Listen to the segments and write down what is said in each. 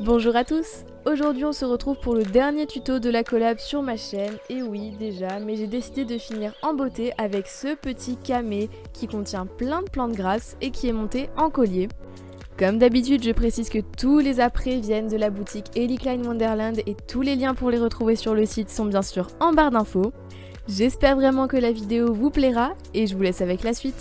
Bonjour à tous! Aujourd'hui on se retrouve pour le dernier tuto de la collab sur ma chaîne, et oui déjà, mais j'ai décidé de finir en beauté avec ce petit camé qui contient plein de plantes grasses et qui est monté en collier. Comme d'habitude, je précise que tous les apprêts viennent de la boutique Ellie Klein Wonderland et tous les liens pour les retrouver sur le site sont bien sûr en barre d'infos. J'espère vraiment que la vidéo vous plaira et je vous laisse avec la suite.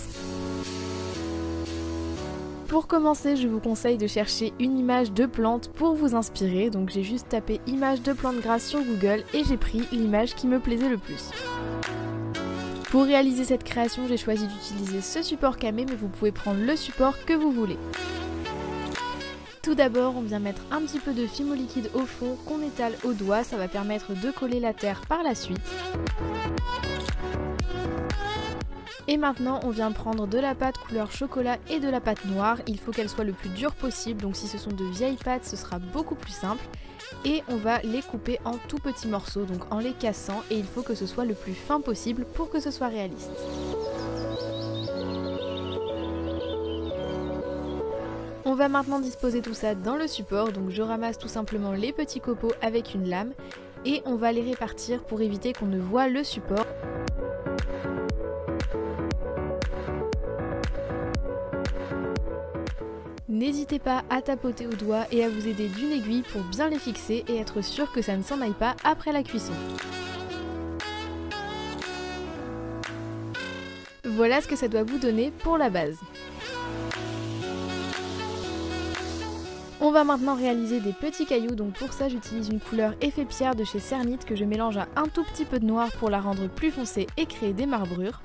Pour commencer, je vous conseille de chercher une image de plante pour vous inspirer. Donc j'ai juste tapé image de plante grasse sur Google et j'ai pris l'image qui me plaisait le plus. Pour réaliser cette création, j'ai choisi d'utiliser ce support camé, mais vous pouvez prendre le support que vous voulez. Tout d'abord, on vient mettre un petit peu de fimo liquide au fond qu'on étale au doigt, ça va permettre de coller la terre par la suite. Et maintenant on vient prendre de la pâte couleur chocolat et de la pâte noire, il faut qu'elle soit le plus dure possible, donc si ce sont de vieilles pâtes ce sera beaucoup plus simple. Et on va les couper en tout petits morceaux, donc en les cassant, et il faut que ce soit le plus fin possible pour que ce soit réaliste. On va maintenant disposer tout ça dans le support, donc je ramasse tout simplement les petits copeaux avec une lame et on va les répartir pour éviter qu'on ne voit le support. N'hésitez pas à tapoter au doigt et à vous aider d'une aiguille pour bien les fixer et être sûr que ça ne s'en aille pas après la cuisson. Voilà ce que ça doit vous donner pour la base. On va maintenant réaliser des petits cailloux, donc pour ça j'utilise une couleur effet pierre de chez Cernit que je mélange à un tout petit peu de noir pour la rendre plus foncée et créer des marbrures.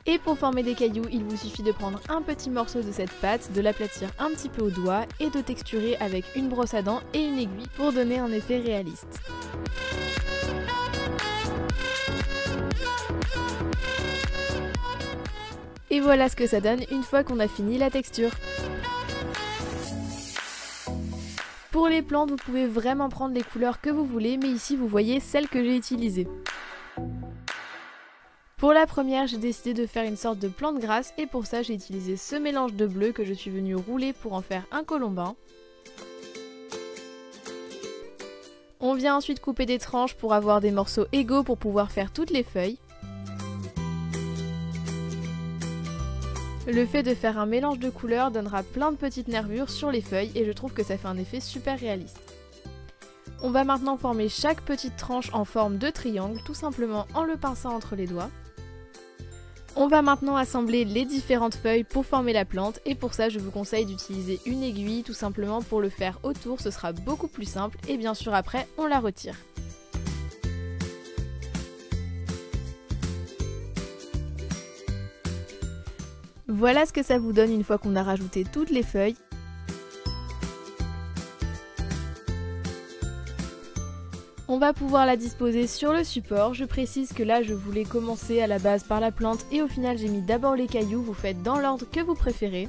Et pour former des cailloux, il vous suffit de prendre un petit morceau de cette pâte, de l'aplatir un petit peu au doigt et de texturer avec une brosse à dents et une aiguille pour donner un effet réaliste. Et voilà ce que ça donne une fois qu'on a fini la texture. Pour les plantes, vous pouvez vraiment prendre les couleurs que vous voulez, mais ici vous voyez celles que j'ai utilisées. Pour la première, j'ai décidé de faire une sorte de plante grasse et pour ça j'ai utilisé ce mélange de bleu que je suis venue rouler pour en faire un colombin. On vient ensuite couper des tranches pour avoir des morceaux égaux pour pouvoir faire toutes les feuilles. Le fait de faire un mélange de couleurs donnera plein de petites nervures sur les feuilles et je trouve que ça fait un effet super réaliste. On va maintenant former chaque petite tranche en forme de triangle, tout simplement en le pinçant entre les doigts. On va maintenant assembler les différentes feuilles pour former la plante et pour ça je vous conseille d'utiliser une aiguille tout simplement pour le faire autour, ce sera beaucoup plus simple et bien sûr après on la retire. Voilà ce que ça vous donne une fois qu'on a rajouté toutes les feuilles. On va pouvoir la disposer sur le support. Je précise que là je voulais commencer à la base par la plante et au final j'ai mis d'abord les cailloux, vous faites dans l'ordre que vous préférez.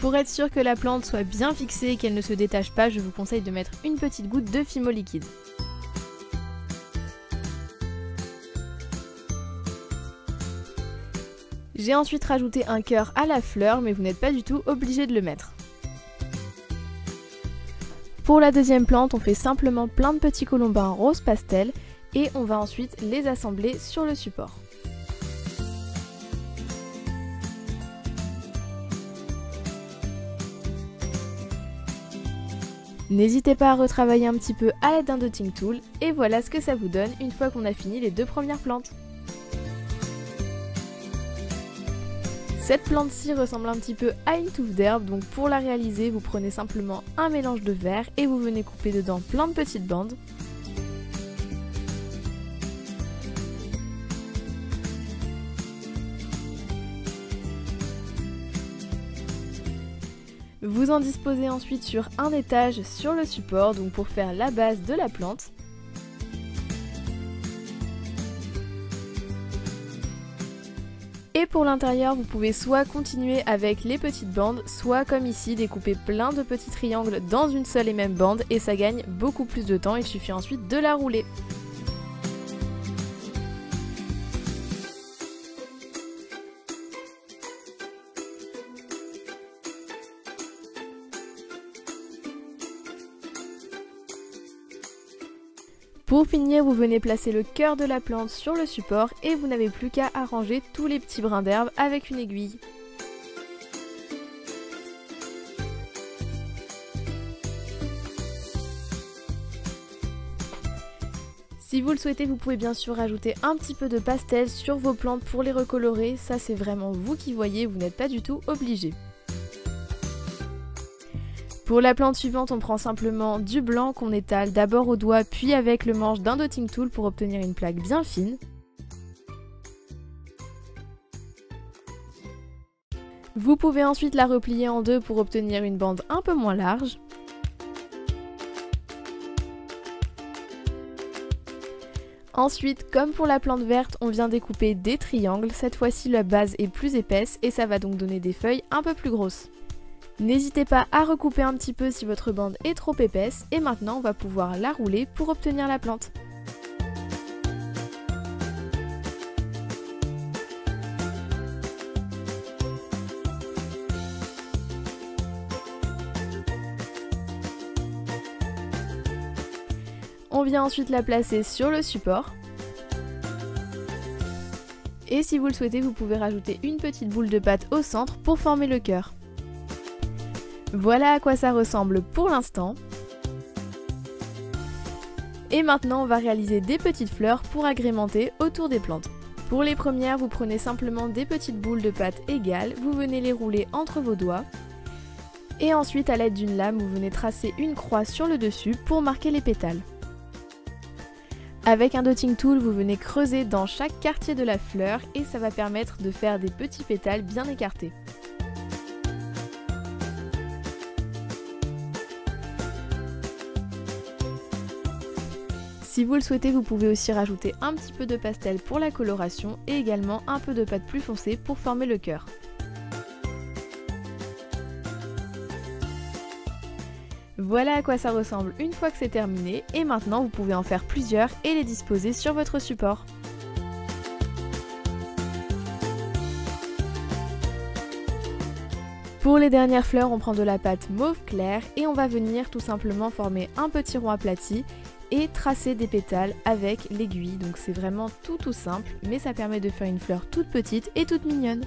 Pour être sûr que la plante soit bien fixée et qu'elle ne se détache pas, je vous conseille de mettre une petite goutte de fimo liquide. J'ai ensuite rajouté un cœur à la fleur, mais vous n'êtes pas du tout obligé de le mettre. Pour la deuxième plante, on fait simplement plein de petits colombins rose pastel et on va ensuite les assembler sur le support. N'hésitez pas à retravailler un petit peu à l'aide d'un dotting tool et voilà ce que ça vous donne une fois qu'on a fini les deux premières plantes. Cette plante-ci ressemble un petit peu à une touffe d'herbe, donc pour la réaliser, vous prenez simplement un mélange de verre et vous venez couper dedans plein de petites bandes. Vous en disposez ensuite sur un étage sur le support, donc pour faire la base de la plante. Et pour l'intérieur, vous pouvez soit continuer avec les petites bandes, soit comme ici, découper plein de petits triangles dans une seule et même bande et ça gagne beaucoup plus de temps, il suffit ensuite de la rouler. Pour finir, vous venez placer le cœur de la plante sur le support et vous n'avez plus qu'à arranger tous les petits brins d'herbe avec une aiguille. Si vous le souhaitez, vous pouvez bien sûr rajouter un petit peu de pastel sur vos plantes pour les recolorer, ça c'est vraiment vous qui voyez, vous n'êtes pas du tout obligé. Pour la plante suivante, on prend simplement du blanc qu'on étale d'abord au doigt puis avec le manche d'un dotting tool pour obtenir une plaque bien fine. Vous pouvez ensuite la replier en deux pour obtenir une bande un peu moins large. Ensuite, comme pour la plante verte, on vient découper des triangles. Cette fois-ci, la base est plus épaisse et ça va donc donner des feuilles un peu plus grosses. N'hésitez pas à recouper un petit peu si votre bande est trop épaisse et maintenant on va pouvoir la rouler pour obtenir la plante. On vient ensuite la placer sur le support. Et si vous le souhaitez, vous pouvez rajouter une petite boule de pâte au centre pour former le cœur. Voilà à quoi ça ressemble pour l'instant. Et maintenant, on va réaliser des petites fleurs pour agrémenter autour des plantes. Pour les premières, vous prenez simplement des petites boules de pâte égales, vous venez les rouler entre vos doigts. Et ensuite, à l'aide d'une lame, vous venez tracer une croix sur le dessus pour marquer les pétales. Avec un dotting tool, vous venez creuser dans chaque quartier de la fleur et ça va permettre de faire des petits pétales bien écartés. Si vous le souhaitez, vous pouvez aussi rajouter un petit peu de pastel pour la coloration et également un peu de pâte plus foncée pour former le cœur. Voilà à quoi ça ressemble une fois que c'est terminé et maintenant vous pouvez en faire plusieurs et les disposer sur votre support. Pour les dernières fleurs, on prend de la pâte mauve clair et on va venir tout simplement former un petit rond aplati et tracer des pétales avec l'aiguille. Donc c'est vraiment tout simple, mais ça permet de faire une fleur toute petite et toute mignonne.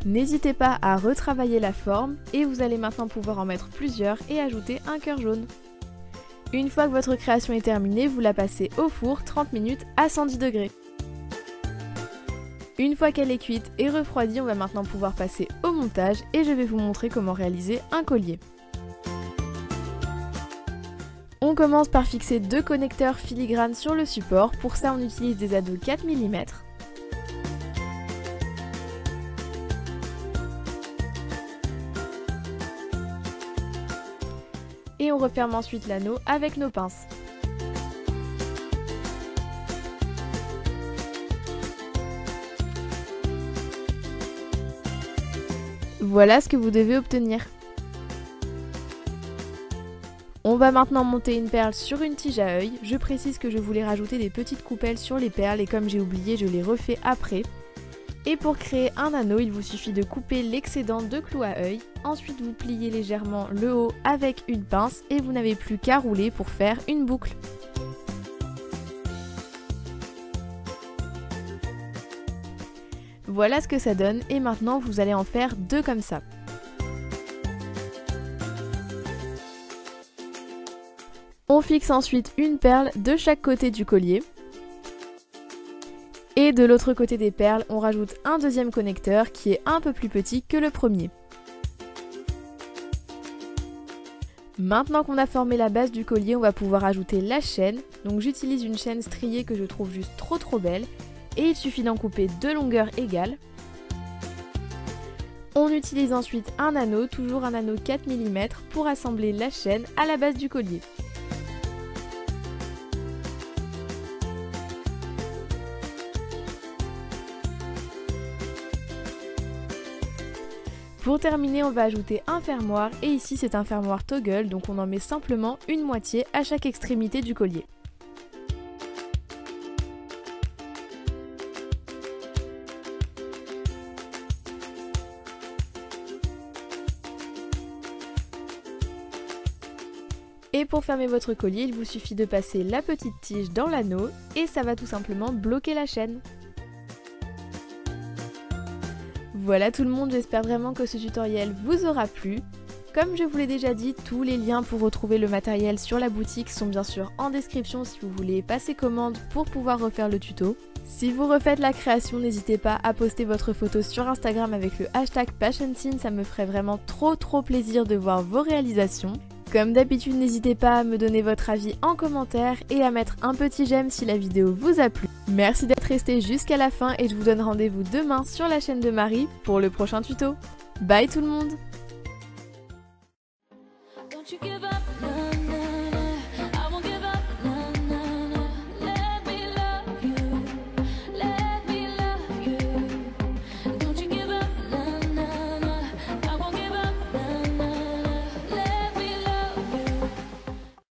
N'hésitez pas à retravailler la forme et vous allez maintenant pouvoir en mettre plusieurs et ajouter un cœur jaune. Une fois que votre création est terminée, vous la passez au four 30 minutes à 110 degrés. Une fois qu'elle est cuite et refroidie, on va maintenant pouvoir passer au montage et je vais vous montrer comment réaliser un collier. On commence par fixer deux connecteurs filigranes sur le support. Pour ça, on utilise des ados 4 mm. Et on referme ensuite l'anneau avec nos pinces. Voilà ce que vous devez obtenir. On va maintenant monter une perle sur une tige à œil. Je précise que je voulais rajouter des petites coupelles sur les perles et comme j'ai oublié, je les refais après. Et pour créer un anneau, il vous suffit de couper l'excédent de clous à œil. Ensuite, vous pliez légèrement le haut avec une pince et vous n'avez plus qu'à rouler pour faire une boucle. Voilà ce que ça donne et maintenant vous allez en faire deux comme ça. On fixe ensuite une perle de chaque côté du collier. Et de l'autre côté des perles, on rajoute un deuxième connecteur qui est un peu plus petit que le premier. Maintenant qu'on a formé la base du collier, on va pouvoir ajouter la chaîne. Donc j'utilise une chaîne striée que je trouve juste trop belle. Et il suffit d'en couper deux longueurs égales. On utilise ensuite un anneau, toujours un anneau 4 mm, pour assembler la chaîne à la base du collier. Pour terminer, on va ajouter un fermoir et ici c'est un fermoir toggle, donc on en met simplement une moitié à chaque extrémité du collier. Et pour fermer votre collier, il vous suffit de passer la petite tige dans l'anneau et ça va tout simplement bloquer la chaîne. Voilà tout le monde, j'espère vraiment que ce tutoriel vous aura plu. Comme je vous l'ai déjà dit, tous les liens pour retrouver le matériel sur la boutique sont bien sûr en description si vous voulez passer commande pour pouvoir refaire le tuto. Si vous refaites la création, n'hésitez pas à poster votre photo sur Instagram avec le hashtag PassionScene, ça me ferait vraiment trop plaisir de voir vos réalisations. Comme d'habitude, n'hésitez pas à me donner votre avis en commentaire et à mettre un petit j'aime si la vidéo vous a plu. Merci d'être resté jusqu'à la fin et je vous donne rendez-vous demain sur la chaîne de Marie pour le prochain tuto. Bye tout le monde!